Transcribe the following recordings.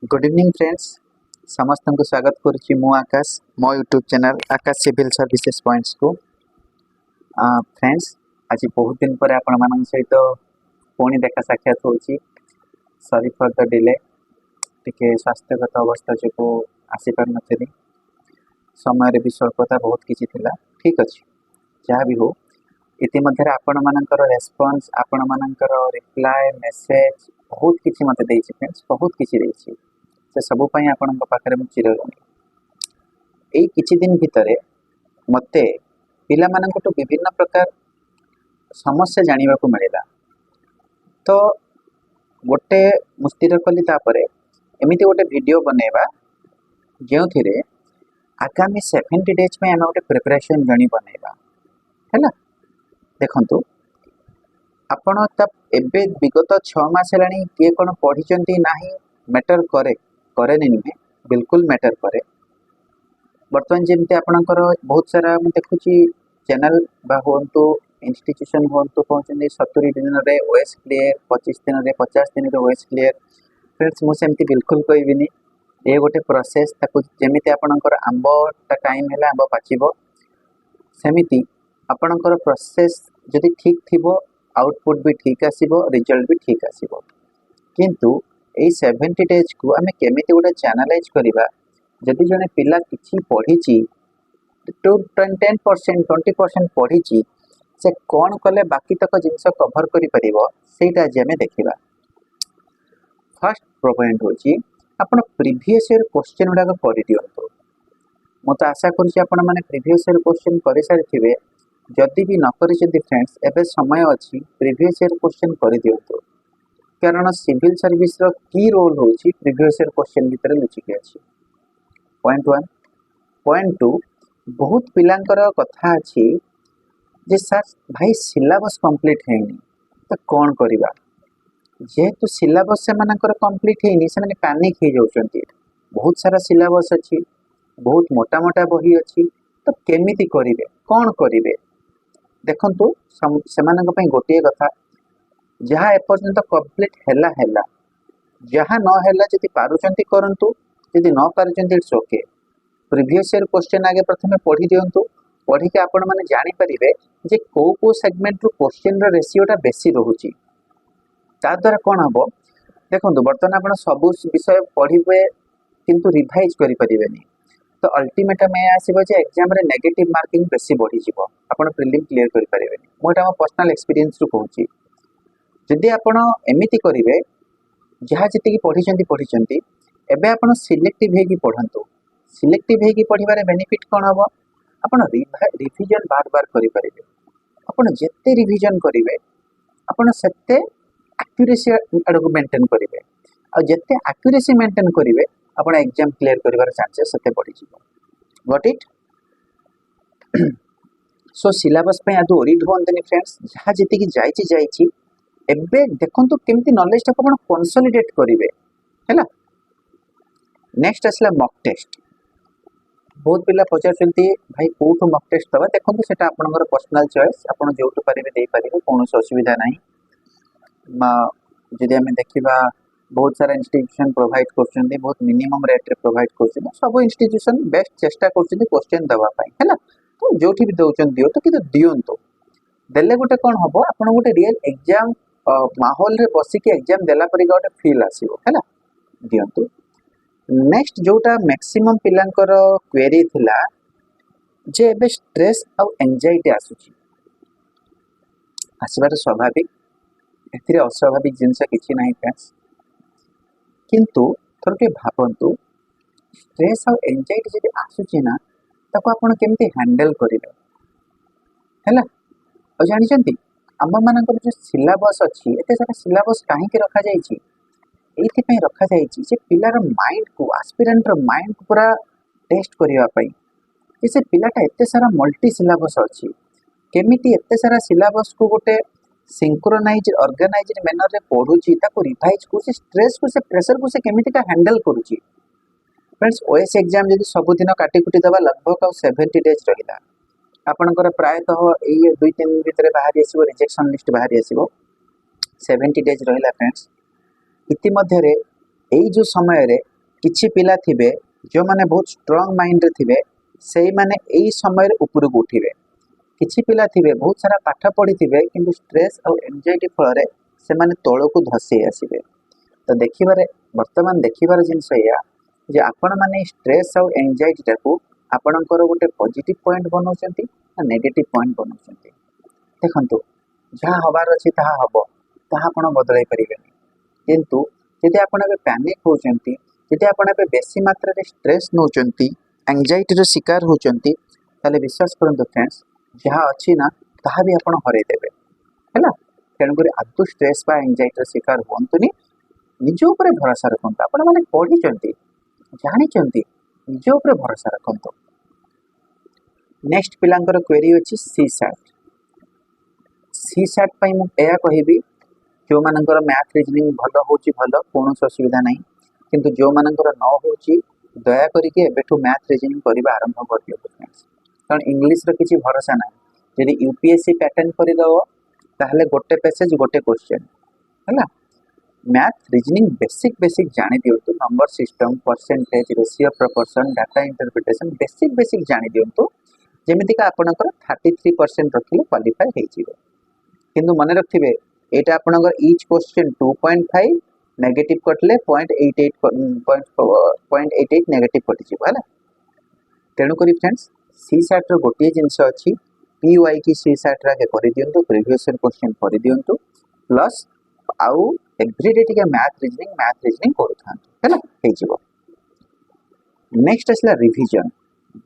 Good evening friends समस्त को स्वागत करुच्ची मु आकाश मो यूट्यूब चैनल आकाश सिविल सर्विसेज पॉइंट्स को फ्रेंड्स आज बहुत दिन पर आपण मान सहित पुणी देखा साक्षात होची सॉरी फॉर द डिले टिके स्वास्थ्यगत अवस्था जो आसी पार नथली समय भी स्वल्पता बहुत किसी थिला ठीक अच्छे जहाँ भी हो इतिमध्य आपण मानकर रेस्पॉन्स आपण मानकर रिप्लाय मेसेज बहुत किसी मत देछि फ्रेंड्स बहुत किसी देछि से सब पई आपण पाखरे मु चिरऋणी एई किछि दिन भितरे मते पिला मानकटो विभिन्न प्रकार समस्या जानिबा को मिलिला तो गोटे मुस्तिर कली तापरे एमिति गोटे वीडियो बनेबा जेउथिरे आगामी 70 डेज में आम गोटे प्रिपरेशन जर्नी बनेबा हैला देखंतु आपण तब एबे विगत 6 मास हेलानी किए कोन पढिचंती नाही मैटर करे करे नुहे बिल्कुल मैटर करे बर्तमान जमती आपणकर बहुत सारा मैं देखुची चैनल बा होंतु इंस्टीट्यूशन होंतु कहते 70 दिन रे ओएस क्लियर 25 दिन रे 50 दिन रे ओएस क्लियर फ्रेंड्स मु सेमती बिल्कुल कहबिनी ये गोटे प्रोसेस ताकू जेमिति आपणकर आंब टाइम हैला आंब पाचिबो सेमिति आपणकर प्रोसेस जदि ठीक थिबो आउटपुट भी ठीक आसीबो रिजल्ट भी ठीक आसीबो किंतु एई 70 डेज को आमे केमिति गोटे चैनलाइज करिबा जदि जने पिला किछि पढिछि तो 10% 20% पढिछि से कोन कले बाकी तक जिंस कवर करि परिबो सेटा जे हमें देखिबा फर्स्ट पॉइंट होछि आपण प्रीवियस ईयर क्वेश्चन उडा करि दियंतु मो तो आशा करूछि आपण माने प्रीवियस ईयर क्वेश्चन करि सारिथिबे जदि भी न करिसेंती फ्रेंड्स एबे समय अछि प्रीवियस ईयर क्वेश्चन करि दियंतु कारण सिविल सर्विस रो की रोल होछि प्रीवियस ईयर क्वेश्चन भीतर लुचिके अछि पॉइंट 1 पॉइंट 2 बहुत पिलांकर कथा अछि जे सर भाई सिलेबस कंप्लीट हेनी तो कौन करिबा जेहेतु सिलेबस से मानकर कंप्लीट हेनी से माने पैनिक हे जाउछंती बहुत सारा सिलेबस अछि बहुत मोटा मोटा बही अछि तो केमिति करिवे कौन करिवे देखंतु से मानक पई गोटिए कथा जहाँ एपर्यंत कंप्लीट हैला हैला जहाँ न हैला जदि पारुचंती करंतु जदि न पारुचंती it's okay previous year question आगे प्रथमे पढ़ी दियंतु पढ़ी के आपण माने जानि परिबे जे को सेगमेंट रो क्वेश्चन रो रेशियोटा बेसी रहउची ता द्वारा कोन हबो देखंतु बर्तमान आपण सब विषय पढ़िबे किंतु रिवाइज करि परिबेनी तो अल्टीमेट में आसीबो जे एग्जाम रे नेगेटिव मार्किंग बेसी बढ़ी जिवो आपण प्रीलिम क्लियर करि परिबेनी मोटा मो पर्सनल एक्सपीरियंस रो कहूची जदि आपण एमिति करिवे जहाँ जी पढ़ी एबे आपण सिलेक्टिव हेकी पढ़ंतु सिलेक्टिव हेकी पढ़िबारे बेनिफिट कोन हबो आपण रिवीजन बार बार करि परिबे आपण जेते रिवीजन करिवे आपण सेते एक्यूरेसी अडको मेंटेन करिवे आ जेते एक्यूरेसी मेंटेन करिवे आपण एग्जाम क्लियर करिवार चांसेस सेते बढ़ी जिवो गॉट इट सो सिलेबस पे आदो ओरिड होंतनी फ्रेंड्स जहाँ जेते की जाईची एबे देखंतु केमती नॉलेज टाको आपण कंसोलिडेट करिवे हैला नेक्स्ट आसला मॉक टेस्ट बहुत पिला पचारचंती भाई कोठो मॉक टेस्ट दबा देखंतु सेटा आपनकर पर्सनल चॉइस आपण जोटु परिबे देई परिबे कोनोस असुविधा नाही जदि हमें देखिबा बहुत सारा इंस्टीट्यूशन प्रोवाइड करछंती बहुत मिनिमम रेट रे प्रोवाइड करछंती सब इंस्टीट्यूशन बेस्ट चेष्टा करछंती क्वेश्चन दबा पाई हैला तो जोठी भी दउचन दियो तो कितो दियंतु देले गोटे कोन हबो आपण गोटे रियल एग्जाम माहौल रे बसी के एग्जाम देला परि गोटे फील आसीबो हैला दियंतु नेक्स्ट जोटा मैक्सिमम पिलांकर क्वेरी थिला जे एबे स्ट्रेस आ एंजाइटी आसुची आसीबार स्वाभाविक एथिरे अस्वाभाविक जिंस किछि नाही फ्रेंड्स किंतु थोरके भाबंतु स्ट्रेस आ एंजाइटी जदि आसुची ना ताको आपण केमते हैंडल करिवे हैला आ जानिचंती आम मानकर जो सिलेबस अच्छी एते सारा सिलेबस कहीं रखा जाइए ये रखा जाइए पिलार माइंड को आस्पिरेंट माइंड को पूरा टेस्ट करने से पिलाटा एते सारा मल्टी सिलेबस अच्छी केमिटी एते सारा सिलेबस को गोटे सिंक्रोनाइज ऑर्गेनाइज मैनर रे पढ़ुची ताको रिवाइज को से स्ट्रेस को से प्रेशर को से केमिटिका हैंडल करूची फ्रेंड्स ओएस एग्जाम जदि सबुदिन काटी कुटी दबा लगभग 70 डेज रहिला आपणकर प्रायतः ये 2-3 दिन भीतर बाहरी आसीबो रिजेक्शन लिस्ट बाहरी आसीबो 70 डेज रहिला फ्रेंड्स इतिमध्ये एई जो समय रे किछि पिला थिबे जो माने बहुत स्ट्रांग माइंड रे थिबे सेई माने एई समय रे ऊपर को उठिबे किछि पिला थिबे बहुत सारा पाठ पढ़ी थिबे किंतु स्ट्रेस और एंजाइटी फल रे से माने तळ को धसी आसीबे तो देखिबारे वर्तमान देखिबार जिंस या जे आपण माने स्ट्रेस और एंजाइटी टाकू आपणकर गोटे पॉजिटिव पॉइंट बनाउछंती आ नेगेटिव पॉइंट बनाउछंती देखंतु जहाँ हबार अछि ताहा हबो ताहा आपण बदलाई परिबेनी किंतु यदि आपण ए पैनिक होचंती यदि आपण ए बेसी मात्रा रे स्ट्रेस नउचंती एंजाइटी रो शिकार होचंती ताले विश्वास करंतु फ्रेंड्स जहाँ अच्छी ना ताहा भी आपण हरै देबे हैला तेणुकरी आदु स्ट्रेस बा एंजाइटी शिकार हुअंतुनी निज ऊपर भरोसा रखंतु आपण माने पढ़ी जानी निज ऊपर भरोसा रखंतु नेक्स्ट पिलांकर क्वेरी अछि सी सैट पई मु एया कहिबी जो मानकर मैथ रीजनिंग भलो होची भलो कोनोस असुविधा नहीं किंतु जो मानकर न होची दया करके एबेठु मैथ रीजनिंग करबा आरंभ कर दियो फ्रेंड्स कारण इंग्लिश रो किछि भरोसा नहीं यदि यूपीएससी पैटर्न करि दो ताहले गोटे पैसेज गोटे क्वेश्चन हैला मैथ रीजनिंग बेसिक बेसिक जानि दियंतु number system percentage ratio proportion data interpretation basic जानि दियंतु जेमिति का आपनकर 33% रखिले क्वालीफाई हे जिवो किंतु मन रखिबे एटा आपनकर ईच क्वेश्चन 2.5 नेगेटिव कटले 0.88 नेगेटिव कटि जिवो हैला तेणु करी फ्रेंड्स सी सैट रो गोटे जिंस अछि पीवाई की सी सैट रा के करि दियंतु प्रीवियस ईयर क्वेश्चन करि दियंतु प्लस आउ एवरीडे टिके मैथ रीजनिंग करूथान हैला हे जिवो नेक्स्ट असला रिवीजन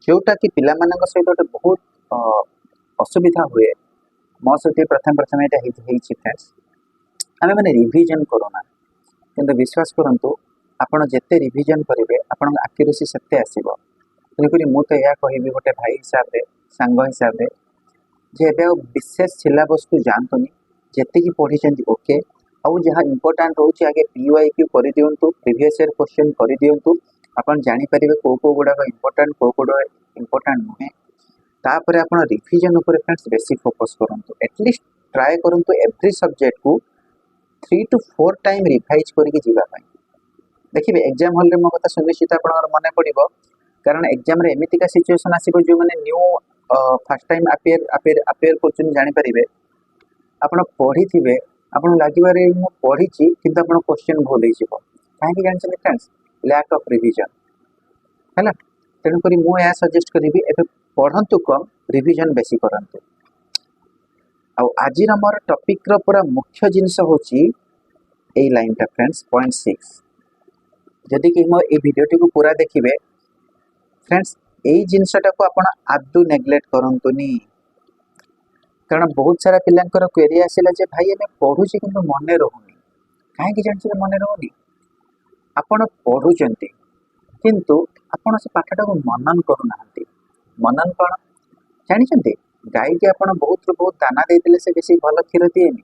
जोटा कि पिला मानक सहित बहुत असुविधा हुए मो सहित प्रथम एटा हे फ्रेंड्स आमे माने रिवीजन करूना किंतु विश्वास करंतु आपण जेते रिवीजन करिवे आपण एक्यूरेसी सेते आसीबो तेणुकरी मु तो यह कहि गोटे भाई हिसाब रे सांग हिसाब रे जे एबे विशेष सिलेबस को जानतुनी जेते की पढ़ी चंदी ओके आउ जहाँ इंपोर्टेंट होची आगे पीवाई क्यू कर दियंतु प्रीवियस ईयर क्वेश्चन कर दियंतु आपण जानि परिबे को गुडा इंपोर्टेंट को इंपोर्टेंट नुहे तापर आपण रिवीजन ऊपर फ्रेंड्स बेसी फोकस करंतु एटलीस्ट ट्राई करंतु एवरी सब्जेक्ट को 3 to 4 टाइम रिवाइज करके जीवा पाई देखिबे एग्जाम हॉल रे मो कथा सुनिश्चित आपण मने पड़िबो कारण एग्जाम रे एमितिका सिचुएशन आसीबो जो माने new first time appear question जानि परिबे आपण पढ़ी थिबे आपण लागिबारे मु पढ़ी छी किंतु आपण क्वेश्चन भूल ही जिवो काहे कि जानछन फ्रेंड्स लैक ऑफ रिवीजन हैला तेन करी मु या सजेस्ट करिबी एबे पढ़ंतु कम रिवीजन बेसी करंतु आ आज हमर टॉपिक रो पूरा मुख्य जिंस होची ए लाइन टा फ्रेंड्स पॉइंट 6 जदि कि मो ए वीडियो को पूरा देखिबे फ्रेंड्स ए जिंसटा को आपण आदु नेग्लेक्ट करंतुनी कारण बहुत सारा पिलांकर क्वेरी आसिला जे भाई एमे पढुची किंतु मने रहउनी काहे कि जानछि मने रहउनी आपण पढुचंती किंतु आपण से पाठटा को मनन करू नाहंती मनन कोन जानिचंती गाय के आपण बहुत दाना देतिले से बेसी भलो क्षीर दिएनी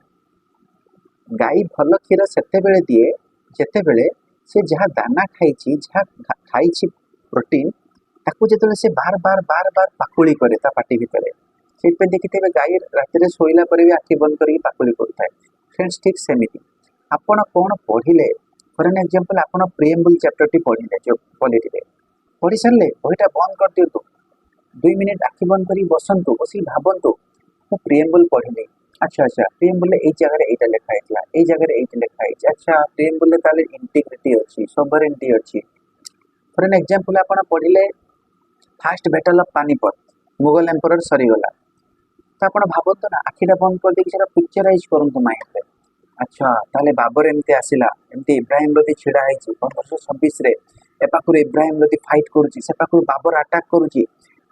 गाय भलो क्षीर सेते बेले दिए जेते बेले से जहा दाना खाइची जहा खाइची प्रोटीन ताकू जेतले से बार बार पाकुली करे ता पाटी भितरे से पे देखिते गाय रात रे सोइला पर भी आखि बंद करके पाकुली करथाय फ्रेंड्स ठीक सेमिति आपण कोन पढिले फॉर एन एग्जांपल आपण प्रीएम्बल चैप्टर टी पढिले जो पॉलिटी रे पढि सरले ओइटा बंद कर दियंतु 2 मिनिट आखि बंद करी बसंतु बसी भाबंतु मु प्रीएम्बल पढिले अच्छा प्रीएम्बल ए जगह रे एटा लिखा हैतला ए जगह रे एटा लिखा है अच्छा प्रीएम्बल ले ताले इंटीग्रिटी अछि सॉवरेनिटी अछि फॉर एन एग्जांपल आपण पढिले first battle of Panipat Mughal emperor सरी गला तो आपण भाबंतु ना आखिटा बंद कर देकी सेटा पिक्चराइज करंतु माइंड रे अच्छा ताले बाबर एमते आसिला एमते इब्राहिम लोदी छिड़ा हैछि 1526 रे एपाकुर इब्राहिम लोदी फाइट करूची सेपाकुर बाबर अटैक करूची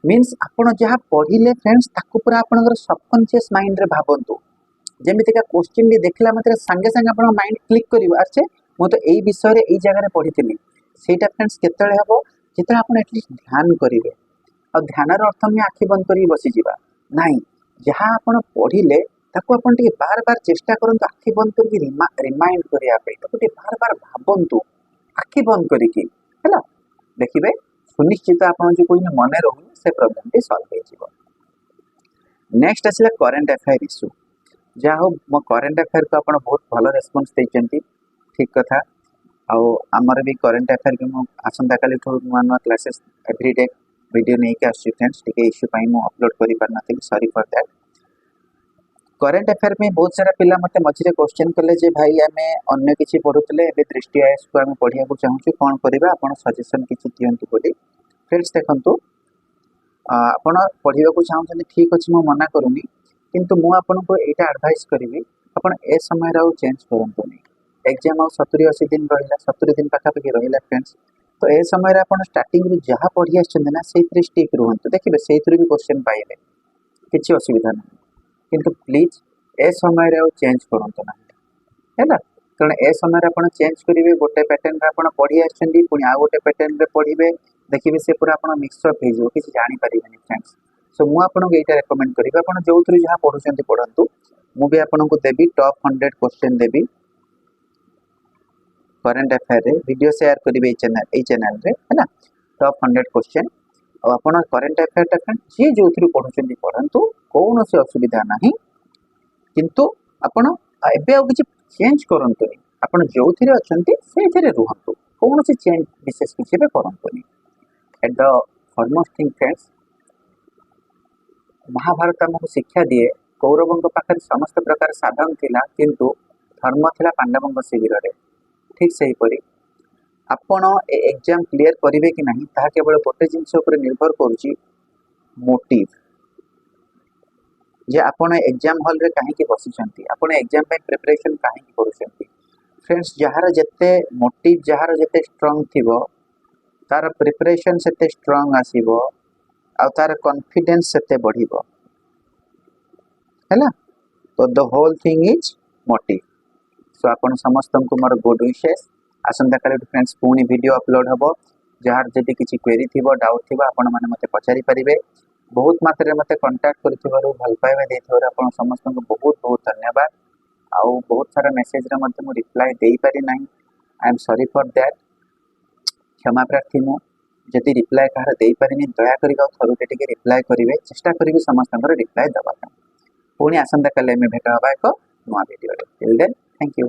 मींस आपण जहा पढिले फ्रेंड्स ताकू पूरा आपनकर सबकॉन्शियस माइंड रे भाबंतु जेमिति का क्वेश्चन भी देखला मात्रे संगे संगे आपण माइंड क्लिक करिवो अच्छे मो तो एई विषय रे एई जगह रे पढितिली सेटा फ्रेंड्स केतळे हबो जेतळे आपण एटलीस्ट ध्यान करिवे और ध्यान रो अर्थ में आखि बंद करी बसी जिबा नाही जहा आपण पढिले ताकू आपण टिके बार बार चेष्टा करंतु आखि बंद करके रिमाइंड करिया पे ताकू टिके बार बार भाबंतु आखि बंद करके हैला देखिबे सुनिश्चित आपण जो कोई मने रहू से प्रॉब्लम टी सॉल्व हो जिवो नेक्स्ट आसिला करंट अफेयर इशू जा हो मो करंट अफेयर को आपण बहुत भलो रिस्पांस दैचंती ठीक कथा आउ आमर भी करंट अफेयर भी मु आसंता काली ठो नुआ नुआ क्लासेस एवरीडे वीडियो नहीं के आसी फ्रेंड्स टिके इश्यू पाई मु अपलोड करि पार नथिल sorry for that. Current affair में बहुत सारा पिला मते मझिरे क्वेश्चन कले जे भाई आमे अन्य किछि पढुतले एबे दृष्टि आईएएस को आमे पढिया को चाहूछु कोन करबा आपण सजेशन किछि दियंतु बोली। फ्रेंड्स देखंतु आपण पढिबा को चाहूछन ठीक अछि मु मना करूनी किंतु मु आपण को एटा एडवाइस करिवि आपण ए समय राव चेंज करंतुनी। एग्जाम आ 70 80 दिन रहिला 70 दिन पाखा पाखी रहिला फ्रेंड्स तो ए समय रे आपण स्टार्टिंग रे जहा पढि आछन ना सेइत्री स्टिक रुहंतु देखिबे सेइत्री भी क्वेश्चन पाइले किछि असुविधा नै किंतु प्लीज ए समय रे चेंज करंतु ना हैला कारण ए समय रे आपण चेंज करिवे गोटे पैटर्न रे आपण पढि आछन पुनी आ गोटे पैटर्न रे पढिबे देखिबे से पूरा आपण मिक्स अप हे जो किछि जानि परिबेनी फ्रेंड्स। सो मु आपन को एटा रेकमेंड करिबा आपण जोथुरी जहा पढुचंती पढंतु मु भी आपन को देबी टॉप 100 क्वेश्चन देबी करंट अफेयर रे वीडियो शेयर करिवे ए चैनल रे है ना टॉप 100 क्वेश्चन और आपण करंट अफेयर ता जे जोथुरी पढुचंती पढंतु कोनो से असुविधा नाही किंतु आपण एबे आ किछि चेंज करंतु आपण जोथुरी अछंती सेथिरे रुहंतु कोनो से चेंज विशेष किछि बे करंतु at the foremost thing friends Mahabharata हमको शिक्षा दिए कौरवों पाखे समस्त प्रकार साधन थिला किंतु धर्म थिला पांडवों शिविर रे ठीक सही परी आपण एग्जाम क्लियर करिवे कि नहीं ताहा केवल गोटे जिंस ऊपर निर्भर करूची मोटिव जे आपण एग्जाम हॉल रे काहे की बसिचंती आपण एग्जाम पे प्रिपरेशन काहे की करूचंती। फ्रेंड्स जहार जते मोटिव जहार जते स्ट्रांग थिबो तार प्रिपरेशन सेते स्ट्रांग आसीबो आ तार कॉन्फिडेंस सेते बढ़िबो हैला तो the whole thing is motive. So आपण समस्त को मोर गुड विशेस आसंता काले फ्रेंड्स पुनी वीडियो अपलोड हबो जहार जदी किछि क्वेरी थिबो डाउट थिबो आपण माने मते पचारि परिबे। बहुत मात्रा मते कांटेक्ट करथिबारु भल पाइबे देथिबारु आपण समस्त को बहुत बहुत धन्यवाद। आउ बहुत सारा मेसेज रे मते मु रिप्लाई देई पारि नाही I am sorry for that क्षमा प्रार्थी मु जदि रिप्लाई कहार देई पारिनी दया करी थरुटे टिके रिप्लाई करिवे चेष्टा करिवे समस्त रिप्लाई दबा पुणी आसंता काले में भेट हबा एक नुआ video till then thank you.